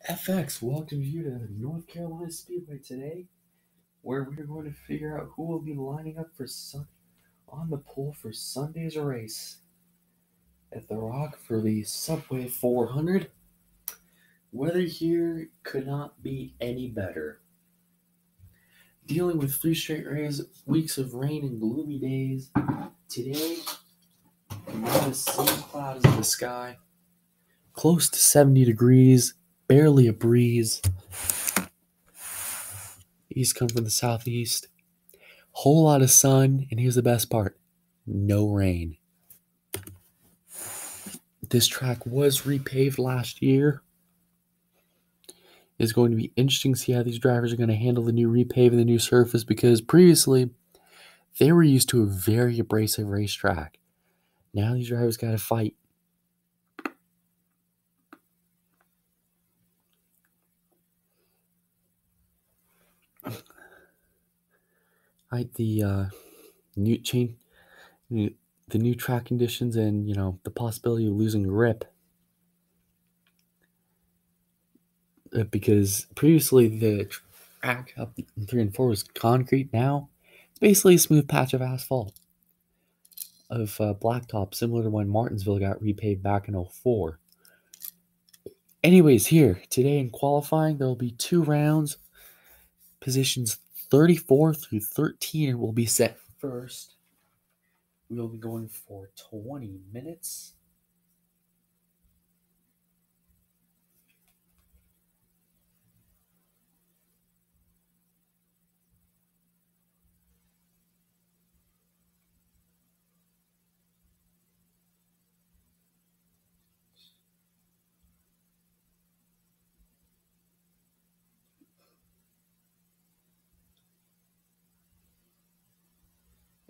FX, welcome you to North Carolina Speedway today, where we're going to figure out who will be lining up on the pole for Sunday's race at the Rock for the Subway 400. Weather here could not be any better. Dealing with 3 straight weeks of rain and gloomy days, today not a single cloud is in the sky, close to 70 degrees, barely a breeze. East come from the southeast. Whole lot of sun, and here's the best part: no rain. This track was repaved last year. It's going to be interesting to see how these drivers are going to handle the new repave and the new surface, because previously they were used to a very abrasive racetrack. Now these drivers got to fight. The new track conditions and the possibility of losing grip, because previously the track up in 3 and 4 was concrete. Now it's basically a smooth patch of asphalt, of blacktop, similar to when Martinsville got repaved back in 2004. Anyways, here today in qualifying, there will be 2 rounds. Positions 34 through 13 will be set first. We will be going for 20 minutes.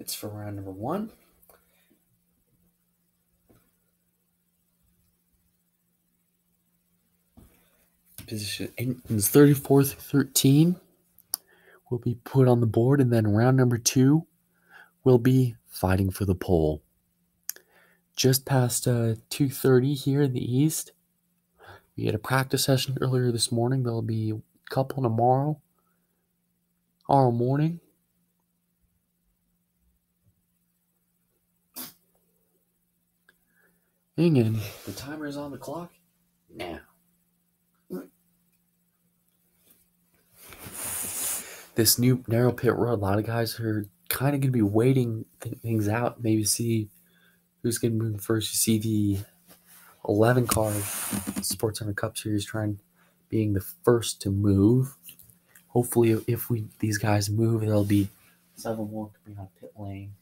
It's for round number 1. Position engines 34 through 13 will be put on the board, and then round number 2 will be fighting for the pole. Just past 2:30 here in the east. We had a practice session earlier this morning. There'll be a couple tomorrow morning. And the timer is on the clock now. This new narrow pit road, a lot of guys are kind of going to be waiting things out, maybe see who's going to move first. You see the 11 car Sports Center Cup Series being the first to move. Hopefully, if these guys move, there'll be 7 more coming out pit lane.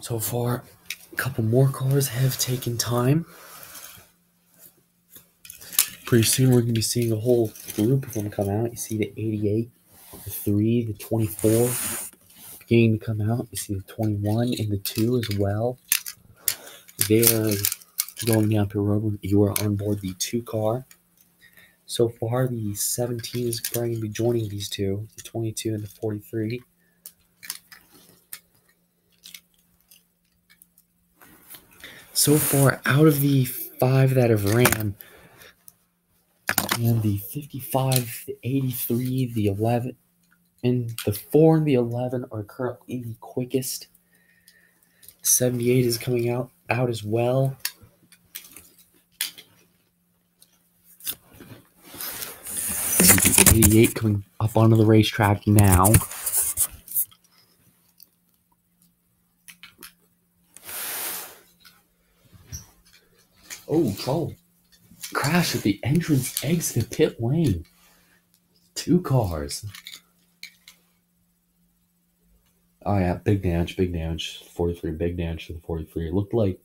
So far, a couple more cars have taken time. Pretty soon we're going to be seeing a whole group of them come out. You see the 88, the 3, the 24 beginning to come out. You see the 21 and the 2 as well. They are going down to the road. You are on board the 2 car. So far, the 17 is probably going to be joining these 2, the 22 and the 43. So far, out of the 5 that have ran, and the 55, the 83, the 11, and the 4 and the 11 are currently the quickest. 78 is coming out as well. The 88 coming up onto the racetrack now. trouble. Crash at the entrance exit pit lane. 2 cars. Oh yeah, big damage. 43, big damage to the 43. It looked like,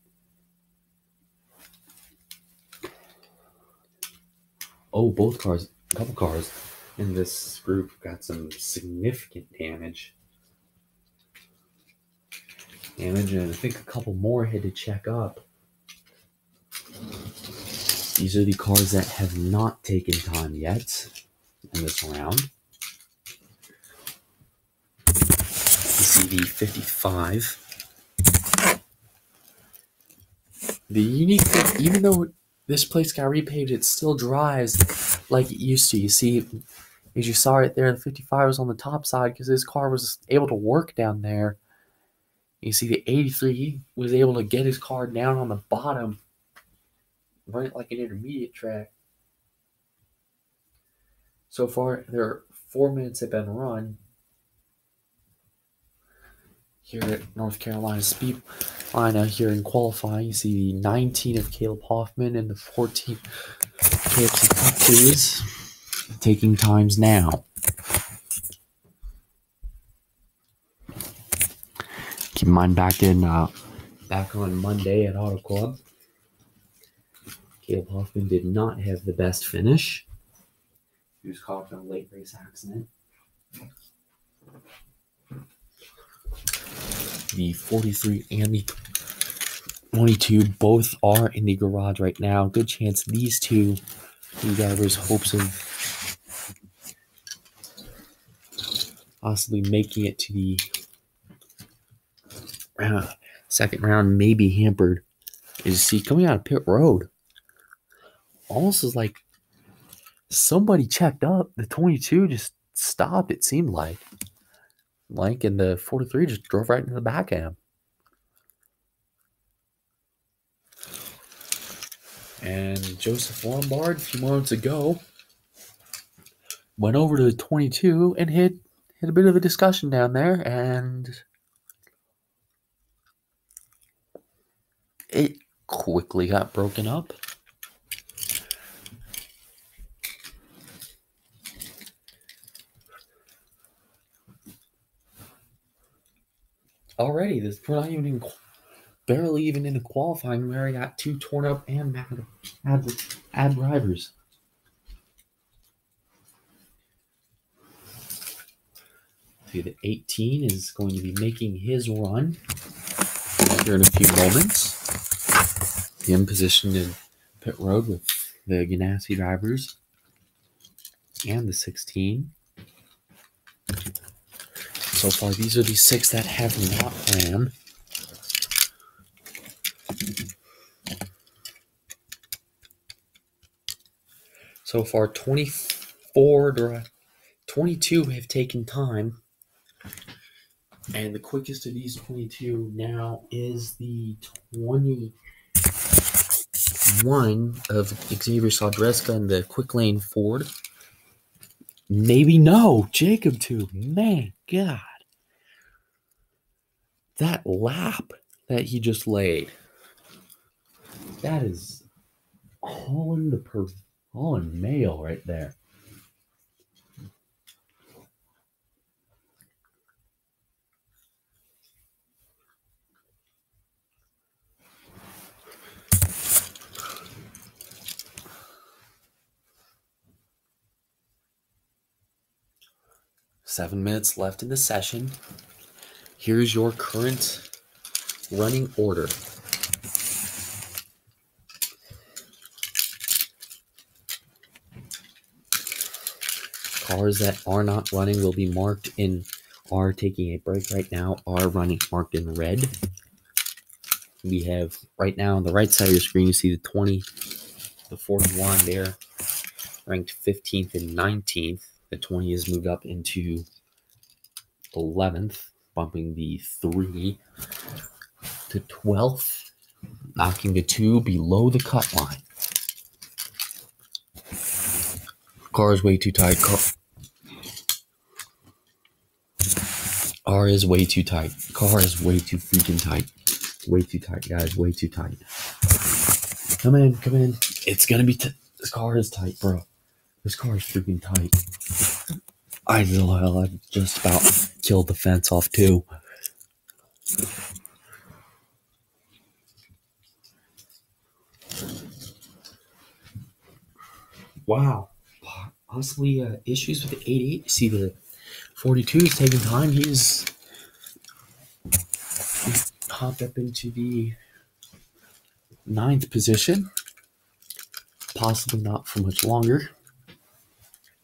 both cars, a couple cars in this group got some significant damage. And I think a couple more had to check up. These are the cars that have not taken time yet in this round. You see the 55. The unique thing, even though this place got repaved, it still drives like it used to. You see, as you saw right there, the 55 was on the top side because his car was able to work down there. You see the 83 was able to get his car down on the bottom, right like an intermediate track. So far, there are 4 minutes have been run here at North Carolina Speedway. Here in qualifying, you see the 19 of Caleb Hoffman and the 14 KFC Cup 2s taking times now. Keep in mind, back on Monday at Auto Club, Caleb Hoffman did not have the best finish. He was caught in a late race accident. The 43 and the 22 both are in the garage right now. Good chance these two drivers' hopes of possibly making it to the second round may be hampered. As you see, coming out of pit road, almost is like somebody checked up. The 22 just stopped, it seemed like. And the 43 just drove right into the back of him. And Joseph Lombard, a few moments ago, went over to the 22 and hit a bit of a discussion down there, and it quickly got broken up. Already, we're not even barely even into qualifying. We already got 2 torn up and ad drivers. See, the 18 is going to be making his run here in a few moments. In position in pit road with the Ganassi drivers and the 16. So far, these are the 6 that have not ran. So far, 22 have taken time. And the quickest of these 22 now is the 21 of Xavier Sodreska in the quick lane Ford. Maybe no. Jacob too. Man, God. That lap that he just laid. That is hauling mail right there. Seven minutes left in the session. Here's your current running order. Cars that are not running will be are taking a break right now, are marked in red. We have right now on the right side of your screen, you see the 20, the 41 there, ranked 15th and 19th. The 20 is moved up into 11th, bumping the 3 to 12th, knocking the 2 below the cut line. Car is way too tight. Car is way too tight. Car is way too freaking tight. Way too tight, guys. Way too tight. Come in, come in. It's gonna be. This car is tight, bro. This car is freaking tight. I just about killed the fence off too. Wow. Possibly issues with the 88. See, the 42 is taking time. He's hopped up into the 9th position. Possibly not for much longer,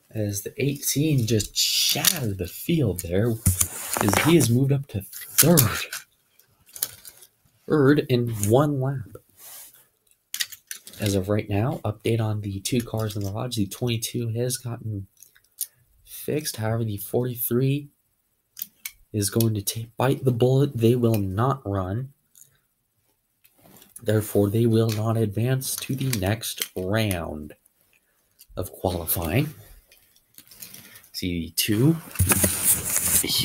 as the 18 just shattered the field there, as he has moved up to third in 1 lap. As of right now, update on the 2 cars in the garage. The 22 has gotten fixed. However, the 43 is going to bite the bullet. They will not run. Therefore, they will not advance to the next round of qualifying. See, the 2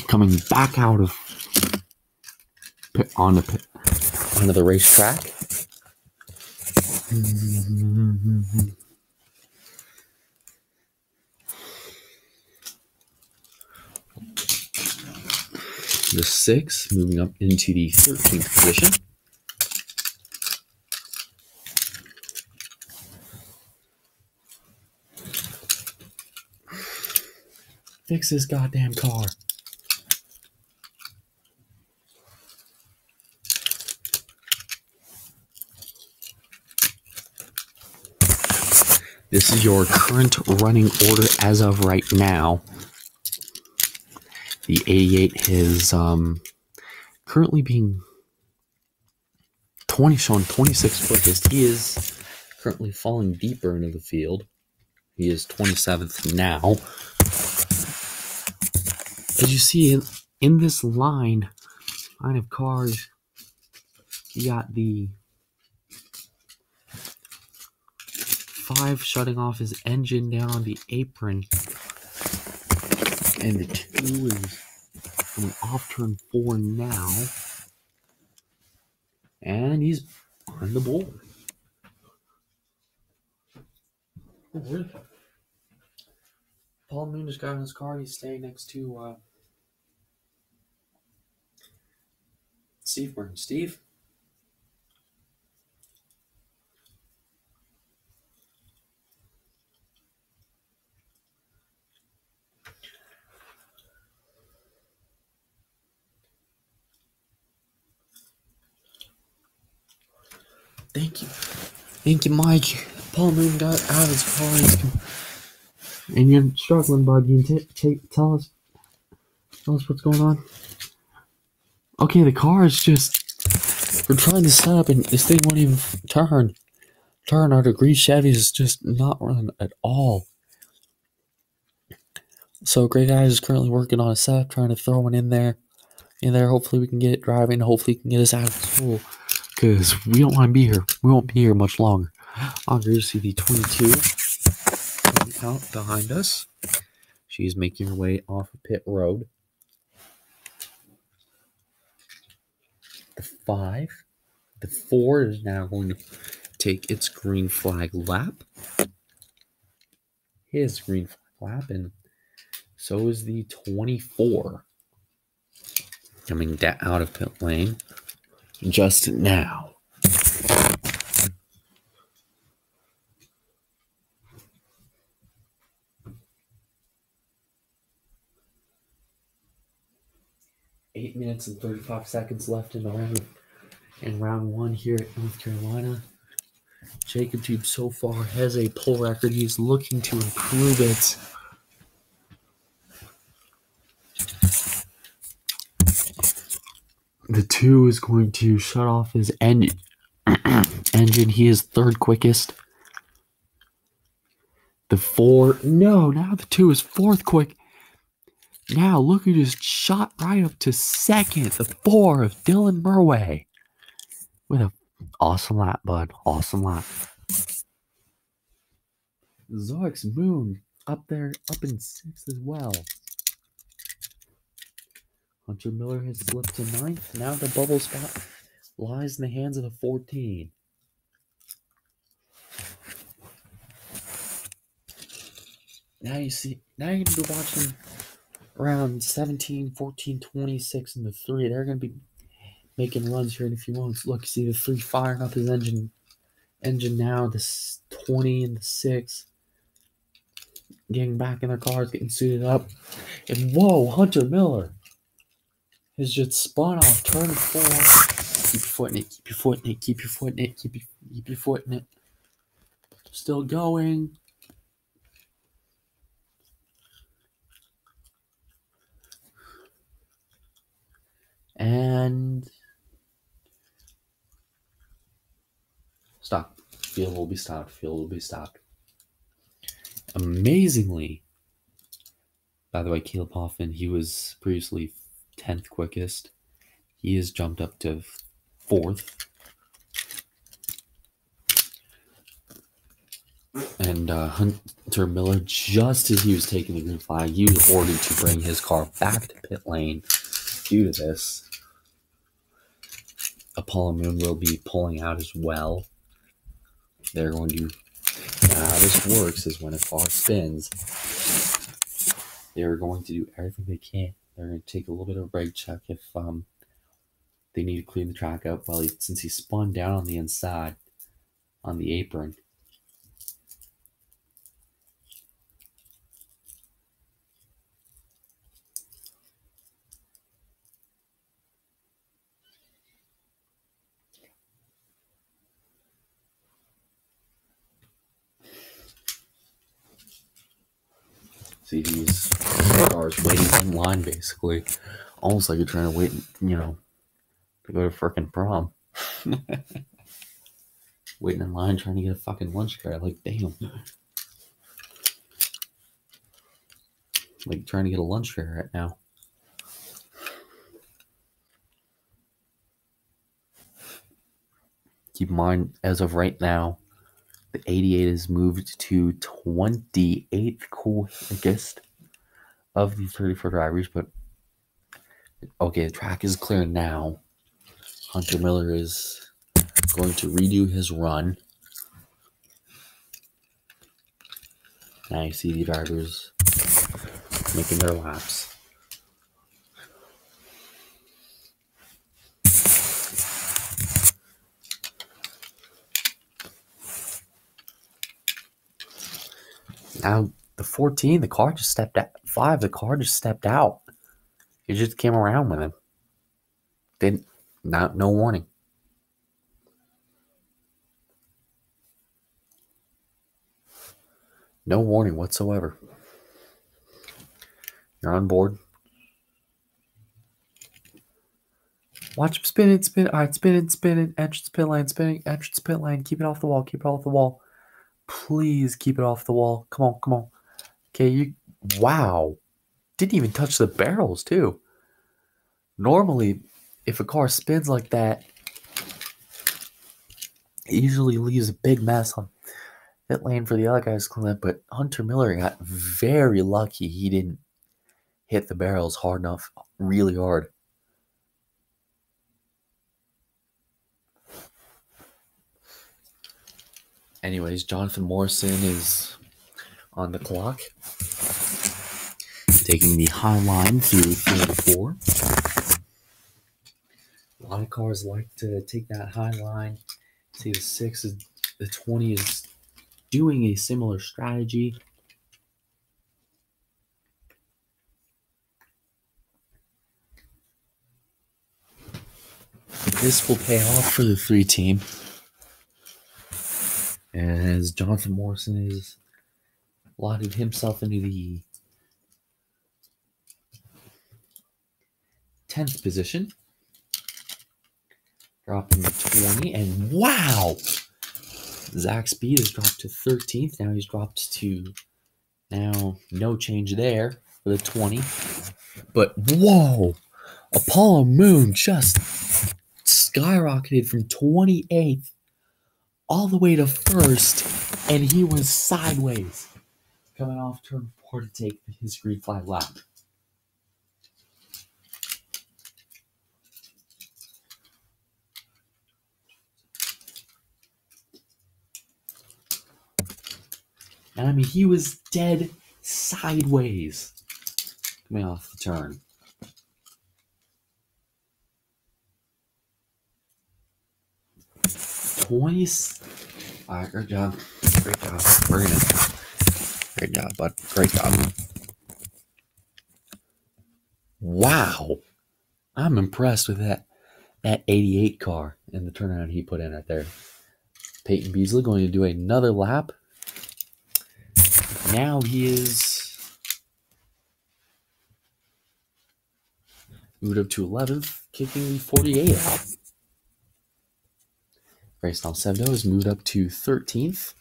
coming back out of onto the racetrack. The 6 moving up into the 13th position. Fix this goddamn car. This is your current running order as of right now. The 88 is currently being shown 26 quickest. He is currently falling deeper into the field. He is 27th now. As you see in this line of cars, you got the 5 shutting off his engine down on the apron, and the 2 is going off turn 4 now, and he's on the board. Paul Moon just got in his car. He's staying next to Steve Burton. Steve? Thank you. Thank you, Mike. Paul Moon got out of his car. And you're struggling, bud. You can tell us what's going on. Okay, the car is just... We're trying to set up, and this thing won't even turn. Our degree Chevy is just not running at all. So, Great Guys is currently working on a setup, trying to throw one in there. Hopefully we can get it driving. Hopefully we can get us out of school, because we don't want to be here. We won't be here much longer. You see the 22 out behind us. She's making her way off of pit road. The 5. The 4 is now going to take its green flag lap. His green flag lap, and so is the 24. Coming out of pit lane just now. Eight minutes and 35 seconds left in round 1 here at North Carolina. Jacob Tube so far has a pole record. He's looking to improve it. The 2 is going to shut off his engine. He is 3rd quickest. The 4, no, now the 2 is 4th quick. Now look who just shot right up to 2nd. The 4 of Dylan Murway. With an awesome lap, bud. Awesome lap. Zoix Moon up there, up in 6th as well. Hunter Miller has slipped to 9th. Now the bubble spot lies in the hands of the 14. Now you're going to be watching around 17, 14, 26 in the 3. They're going to be making runs here in a few moments. Look, see the 3 firing up his engine now, this 20 and the 6 getting back in their cars, getting suited up. And whoa, Hunter Miller has just spun off turn 4. Keep your foot in it, keep your foot in it, keep your foot in it, keep your foot in it. Still going. And stop. Field will be stopped. Field will be stopped. Amazingly, by the way, Caleb Hoffman, he was previously 10th quickest. He has jumped up to 4th. And Hunter Miller, just as he was taking the green flag, he was ordered to bring his car back to pit lane due to this. Apollo Moon will be pulling out as well. They're going to... how this works is when a car spins, they're going to do everything they can. They're going to take a little bit of a brake check if they need to clean the track up. Well, since he spun down on the inside, on the apron, see these cars waiting in line, basically. Almost like you're trying to wait, to go to frickin' prom. Waiting in line trying to get a fucking lunch card. Like, damn. Like, trying to get a lunch card right now. Keep in mind, as of right now, the 88 is moved to 28th quickest of the 34 drivers, but okay, the track is clear now. Hunter Miller is going to redo his run. Now you see the drivers making their laps. Now the 14, the car just stepped out. 5, the car just stepped out. It just came around with him. No warning. No warning whatsoever. You're on board. Watch him spin. All right, spin it. Entrance pit lane, spinning. Entrance pit lane. Keep it off the wall. Please keep it off the wall. Come on. Okay, wow. Didn't even touch the barrels, too. Normally, if a car spins like that, it usually leaves a big mess on pit lane for the other guys to clean up, but Hunter Miller got very lucky he didn't hit the barrels hard enough, really hard. Anyways, Jonathan Morrison is on the clock, taking the high line through 4. A lot of cars like to take that high line. See, the 6 is, the 20 is doing a similar strategy. This will pay off for the 3 team, as Jonathan Morrison has allotted himself into the 10th position, dropping to 20, and wow! Zach Speed has dropped to 13th. Now he's dropped to no change there for the 20. But whoa! Apollo Moon just skyrocketed from 28th all the way to 1st, and he was sideways coming off turn 4 to take his green flag lap. And I mean, he was dead sideways coming off the turn. All right, great job. Great job. Great job, bud. Great job. Wow. I'm impressed with that 88 car and the turnaround he put in right there. Peyton Beasley going to do another lap. Now he is moved up to 11th, kicking the 48 out. Grayson Sevdo is moved up to 13th.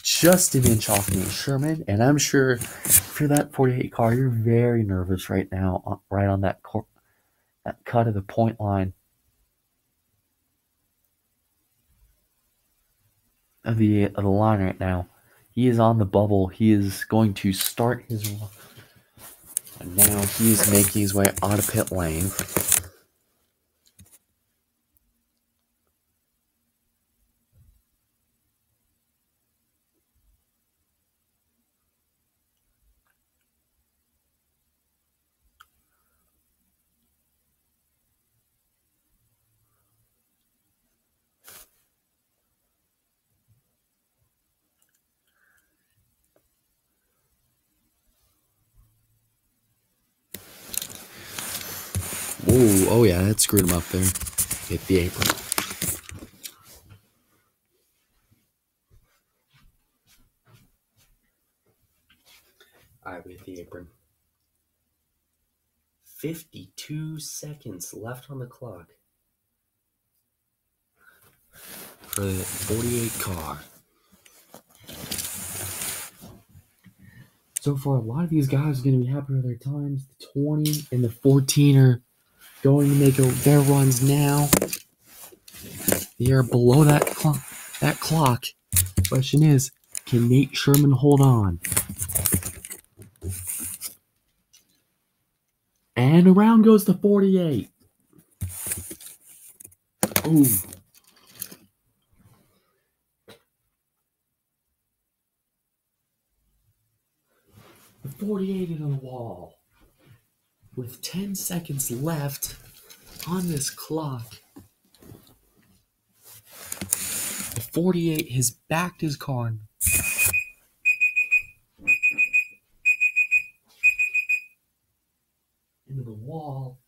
Just an inch off Nate Sherman. And I'm sure for that 48 car, you're very nervous right now, right on that cut of the point line of the line right now. He is on the bubble. He is going to start his run. And now he is making his way out of pit lane. Whoa, oh yeah, that screwed him up there. Hit the apron. Alright, we hit the apron. 52 seconds left on the clock for the 48 car. So far, a lot of these guys are going to be happy with their times. The 20 and the 14 are going to make their runs now. They are below that clock. Question is, can Nate Sherman hold on? And around goes the 48. Ooh. The 48 into the wall. With 10 seconds left on this clock, the 48 has backed his car into the wall.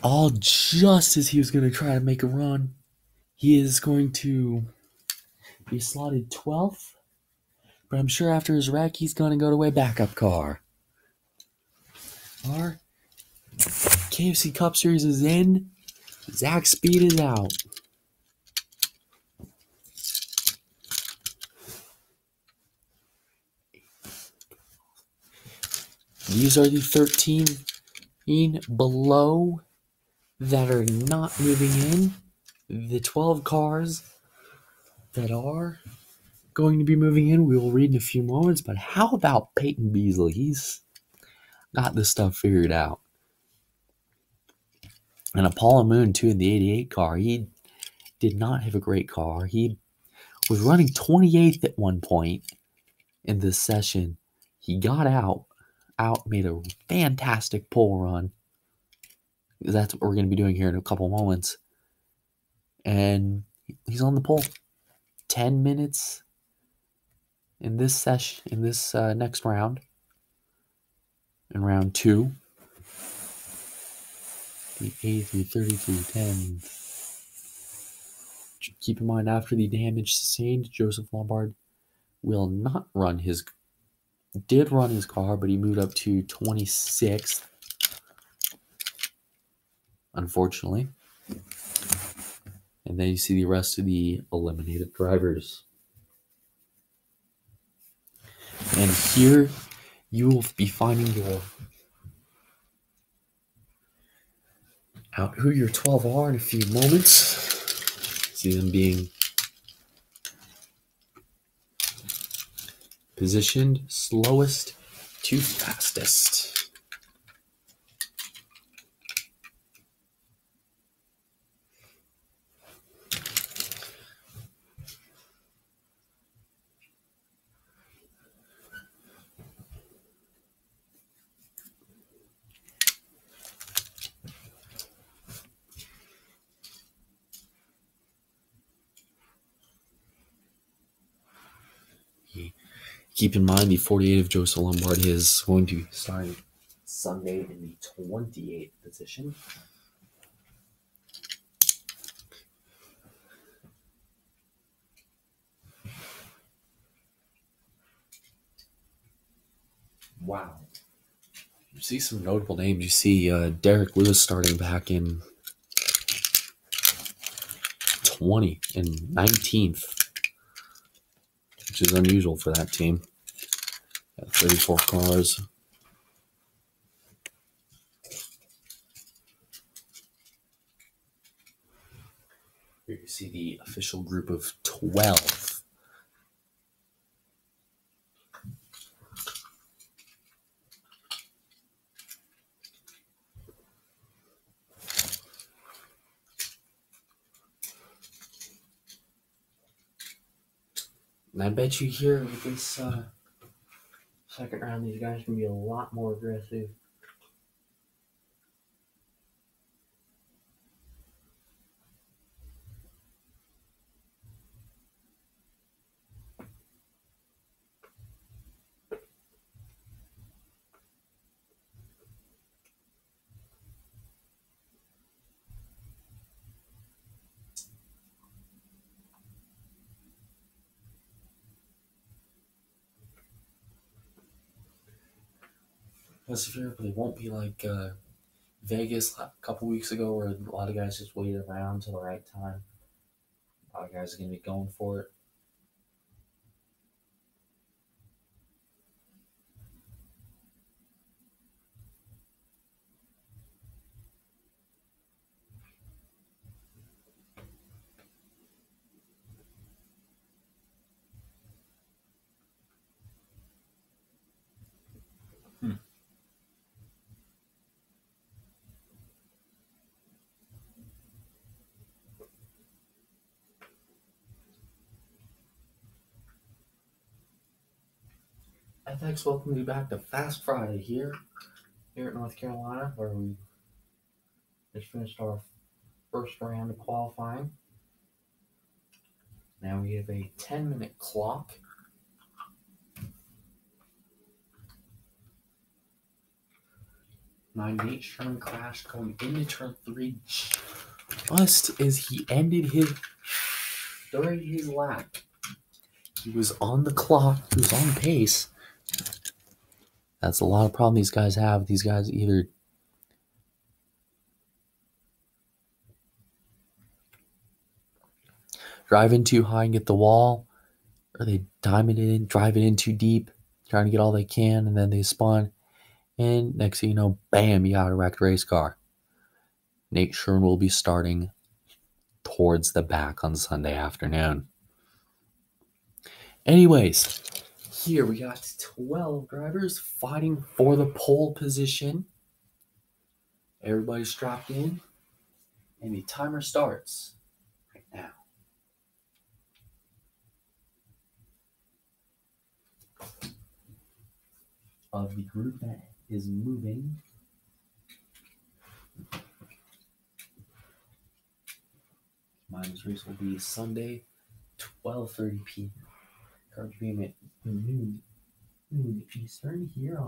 All just as he was going to try to make a run. He is going to be slotted 12th. But I'm sure after his wreck, he's going to go to a backup car. Our KFC Cup Series is in. Zach Speed is out. These are the 13 below that are not moving in. The 12 cars that are going to be moving in, we will read in a few moments. But how about Peyton Beasley? He's got this stuff figured out. And Apollo Moon, too, in the 88 car. He did not have a great car. He was running 28th at one point in this session. He got out, made a fantastic pole run. That's what we're going to be doing here in a couple moments. And he's on the pole. 10 minutes in this session, in this next round. In round 2. The 83, 33, 10. Keep in mind, after the damage sustained, Joseph Lombard will not run his... Did run his car, but he moved up to 26th. Unfortunately. And then you see the rest of the eliminated drivers. And here you will be finding out who your 12 are in a few moments. See them being positioned slowest to fastest. Keep in mind the 48 of Joseph Lombard is going to be starting Sunday in the 28th position. Wow. You see some notable names. You see Derek Lewis starting back in 19th, which is unusual for that team. 34 cars. Here you see the official group of 12. And I bet you here with this second round, these guys can be a lot more aggressive. But it won't be like Vegas a couple weeks ago where a lot of guys just waited around till the right time. A lot of guys are going to be going for it. FX welcome you back to Fast Friday here at North Carolina, where we just finished our first round of qualifying. Now we have a 10-minute clock. Nate Sherman crashed going into turn 3 just as he ended during his lap. He was on the clock, he was on pace. That's a lot of problem these guys have. These guys either drive in too high and get the wall, or they drive it in too deep, trying to get all they can, and then they spawn. And next thing you know, bam, you got a wrecked race car. Nate Sherman will be starting towards the back on Sunday afternoon. Anyways, here we got 12 drivers fighting for the pole position. Everybody's strapped in, and the timer starts right now. Of the group that is moving, Mine's race will be Sunday, 12:30 p.m. Car beam at noon Eastern here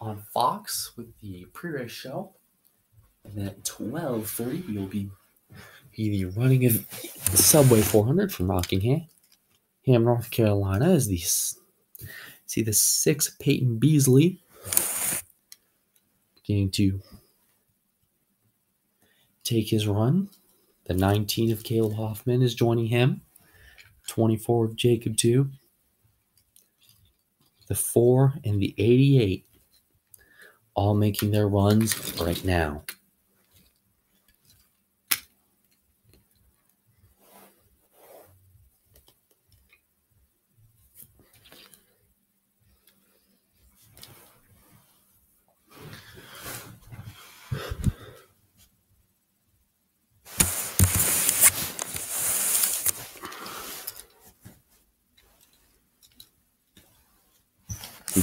on Fox with the pre-race show. And then at 12:30 you'll be the running of the Subway 400 from Rockingham, North Carolina, as the 6 Peyton Beasley beginning to take his run. The 19 of Caleb Hoffman is joining him. 24 of Jacob 2. The 4 and the 88 all making their runs right now.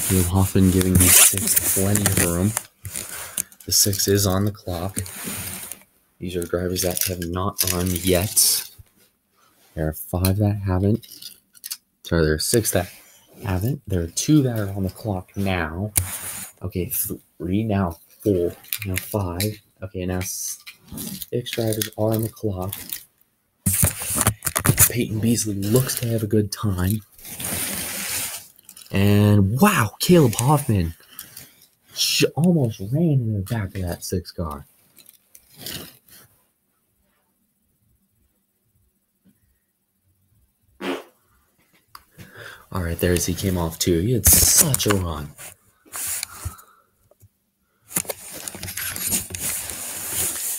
Caleb Hoffman giving the 6 plenty of room. The 6 is on the clock. These are drivers that have not run yet. There are 5 that haven't. Sorry, there are 6 that haven't. There are 2 that are on the clock now. Okay, 3 now, 4 now, 5. Okay, now 6 drivers are on the clock. Peyton Beasley looks to have a good time. And wow, Caleb Hoffman almost ran into the back of that 6 car. All right, there he came off too. He had such a run.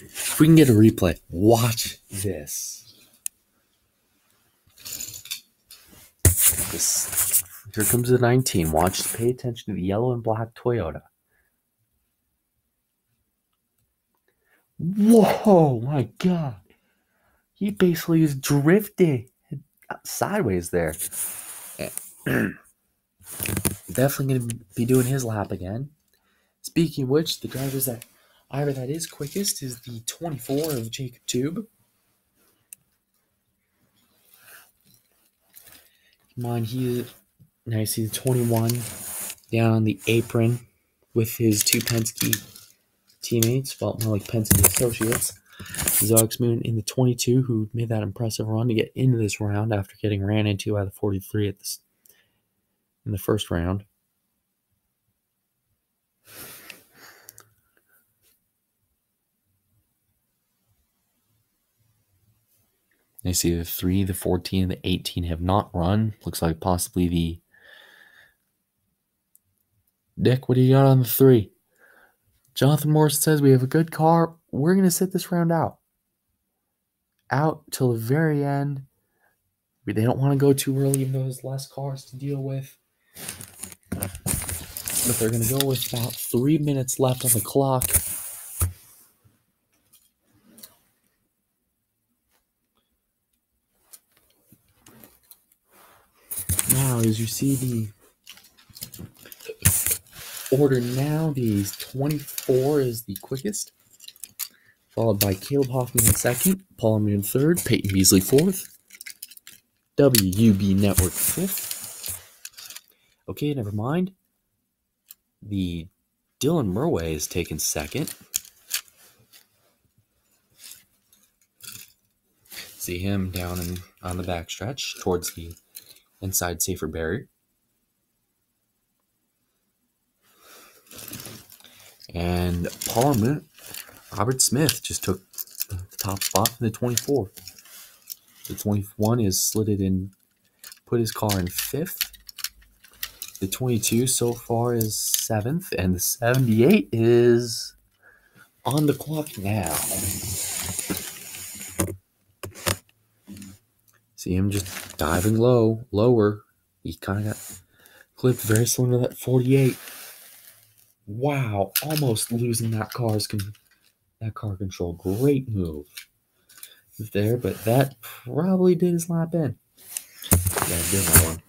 If we can get a replay, watch this. Here comes the 19. Watch, pay attention to the yellow and black Toyota. Whoa, my God. He basically is drifting sideways there. Definitely going to be doing his lap again. Speaking of which, the driver that is quickest is the 24 of Jacob Tube. Now you see the 21 down on the apron with his 2 Penske teammates, well, more like Penske associates. Zox Moon in the 22, who made that impressive run to get into this round after getting ran into by the 43 in the first round. You see the 3, the 14, and the 18 have not run. Looks like possibly the... Dick, what do you got on the 3? Jonathan Morrison says we have a good car. We're going to sit this round out. Out till the very end. They don't want to go too early, even though there's less cars to deal with. But they're going to go with about 3 minutes left on the clock. Now, as you see the order now, the 24 is the quickest, followed by Caleb Hoffman in second, Paul Amir in third, Peyton Beasley fourth, WUB Network fifth. Okay, never mind. The Dylan Murway is taken second. See him down on the backstretch towards the inside safer barrier. And Robert Smith just took the top spot for the 24. The 21 is slotted in, put his car in 5th. The 22 so far is 7th, and the 78 is on the clock now. See him just diving lower. He kind of got clipped very similar to that 48. Wow, almost losing that car control. Great move there, but that probably did his lap in. Yeah, did that one.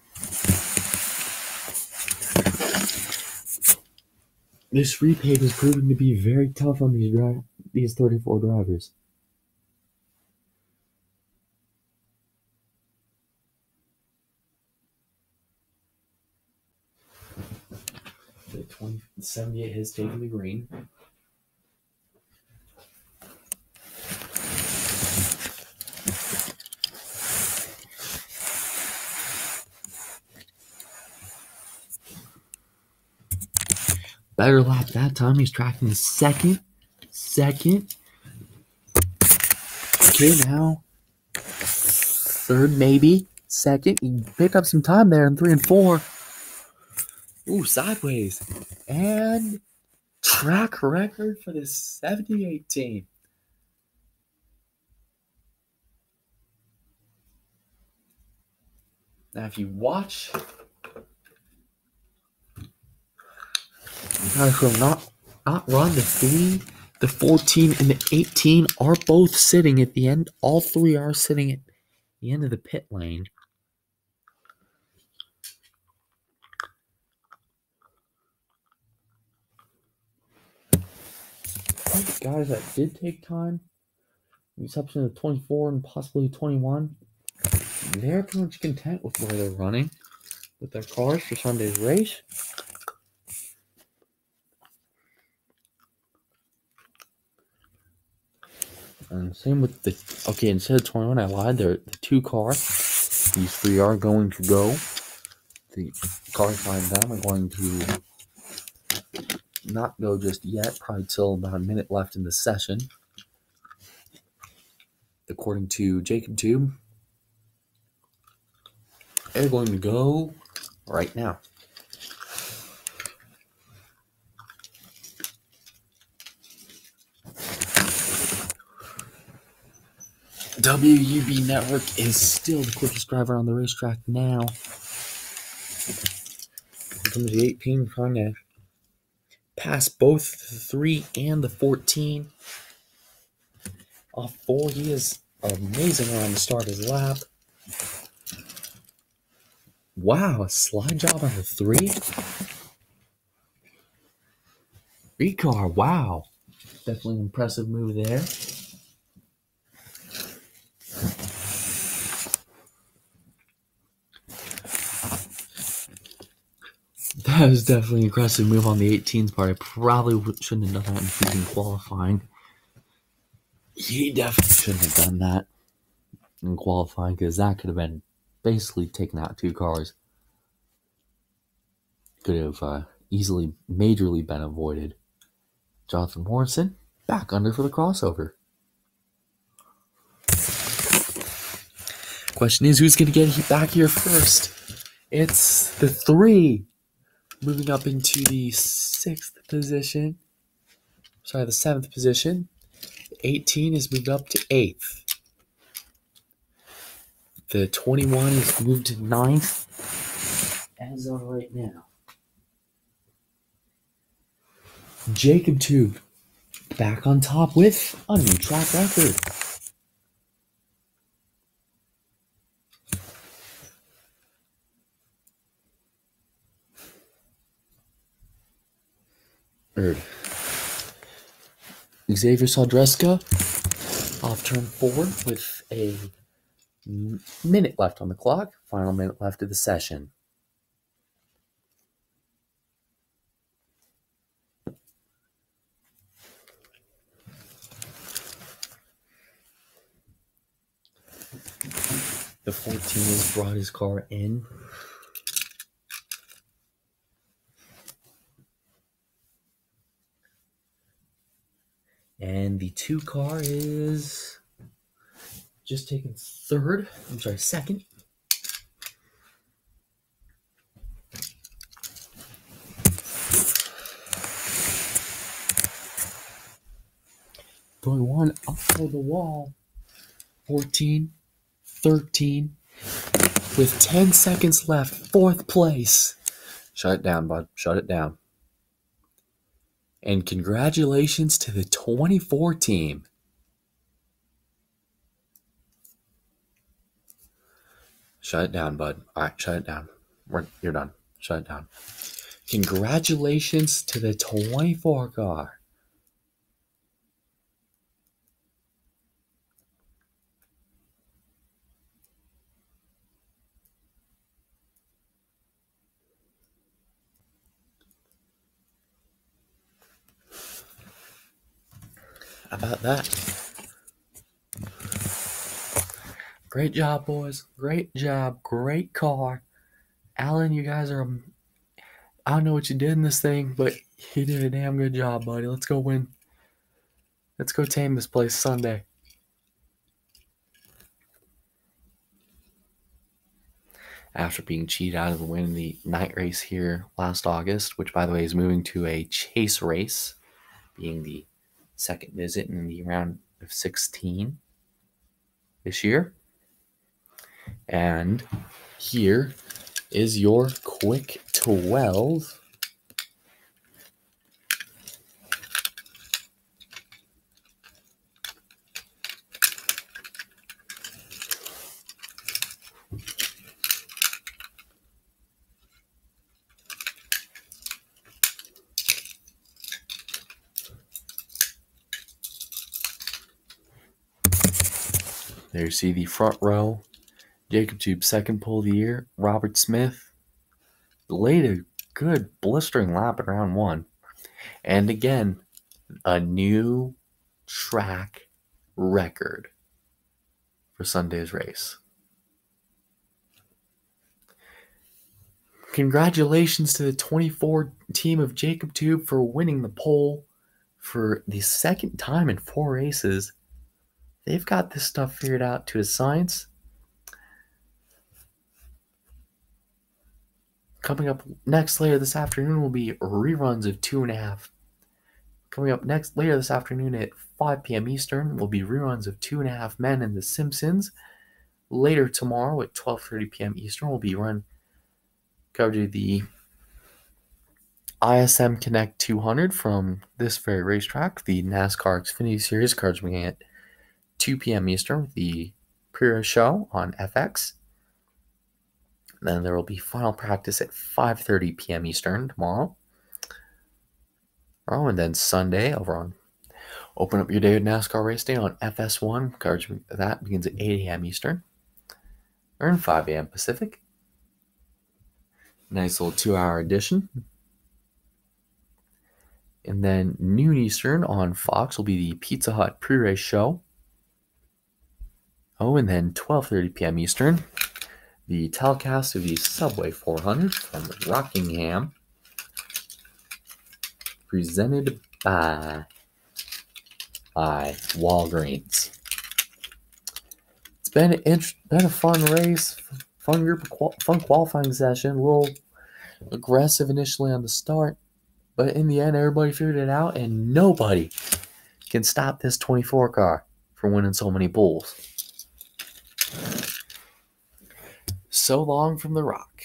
This repave is proving to be very tough on these 34 drivers. The 78 has taken the green. Better lap that time. He's tracking the second. Okay, now third, maybe second. He picked up some time there in 3 and 4. Ooh, sideways. And track record for the 78 team. Now, if you watch, guys will not run the 3, the 14, and the 18 are both sitting at the end. All 3 are sitting at the end of the pit lane. Guys that did take time, the exception of 24 and possibly 21, they're pretty much content with where they're running with their cars for Sunday's race. And same with the... Okay, instead of 21, I lied. They're the 2 cars. These 3 are going to go. The cars behind them are going to not go just yet. Probably till about a minute left in the session. According to Jacob Tube, they're going to go right now. WUB Network is still the quickest driver on the racetrack now. Here comes the 18 trying to pass both the 3 and the 14. Off 4, he is amazing around the start of his lap. Wow, a slide job on the 3. Recar, wow. Definitely an impressive move there. That was definitely an aggressive move on the 18's part. I probably shouldn't have done that in freaking qualifying. He definitely shouldn't have done that in qualifying, because that could have been basically taking out 2 cars. Could have easily, majorly been avoided. Jonathan Morrison back under for the crossover. Question is, who's going to get back here first? It's the 3 moving up into the 6th position. Sorry, the 7th position. 18 is moved up to 8th. The 21 is moved to 9th as of right now. Jacob Tube back on top with a new track record. Third. Xavier Sodreska off turn 4 with a minute left on the clock. Final minute left of the session. The 14 has brought his car in. And the 2 car is just taking second. Going 1 up for the wall. 14, 13, with 10 seconds left, 4th place. Shut it down, bud. Shut it down. And congratulations to the 24 team. Shut it down, bud. All right, shut it down. You're done. Shut it down. Congratulations to the 24 car. How about that? Great job, boys. Great job. Great car. Alan, you guys are... I don't know what you did in this thing, but you did a damn good job, buddy. Let's go win. Let's go tame this place Sunday. After being cheated out of the win in the night race here last August, which, by the way, is moving to a chase race, being the second visit in the round of 16 this year. And here is your quick 12. There you see the front row Jacob Tube's second pole of the year, Robert Smith, laid a good blistering lap in round 1. And again, a new track record for Sunday's race. Congratulations to the 24 team of Jacob Tube for winning the pole for the second time in 4 races. They've got this stuff figured out to a science. Coming up next later this afternoon will be reruns of 2.5. Coming up next later this afternoon at 5 p.m. Eastern will be reruns of 2.5 Men and The Simpsons. Later tomorrow at 12:30 p.m. Eastern will be run coverage of the ISM Connect 200 from this very racetrack. The NASCAR Xfinity Series coverage beginning at 2 p.m. Eastern with the pre-race show on FX. Then there will be final practice at 5:30 p.m. Eastern tomorrow. Oh, and then Sunday over on Open Up Your Day with NASCAR Race Day on FS1. Coverage of that begins at 8 a.m. Eastern or 5 a.m. Pacific. Nice little 2-hour edition. And then noon Eastern on Fox will be the Pizza Hut pre-race show. Oh, and then 12:30 p.m. Eastern, the telecast of the Subway 400 from Rockingham, presented by Walgreens. It's been a fun race, fun qualifying session. A little aggressive initially on the start, but in the end, everybody figured it out, and nobody can stop this 24 car from winning so many poles. So long from the Rock.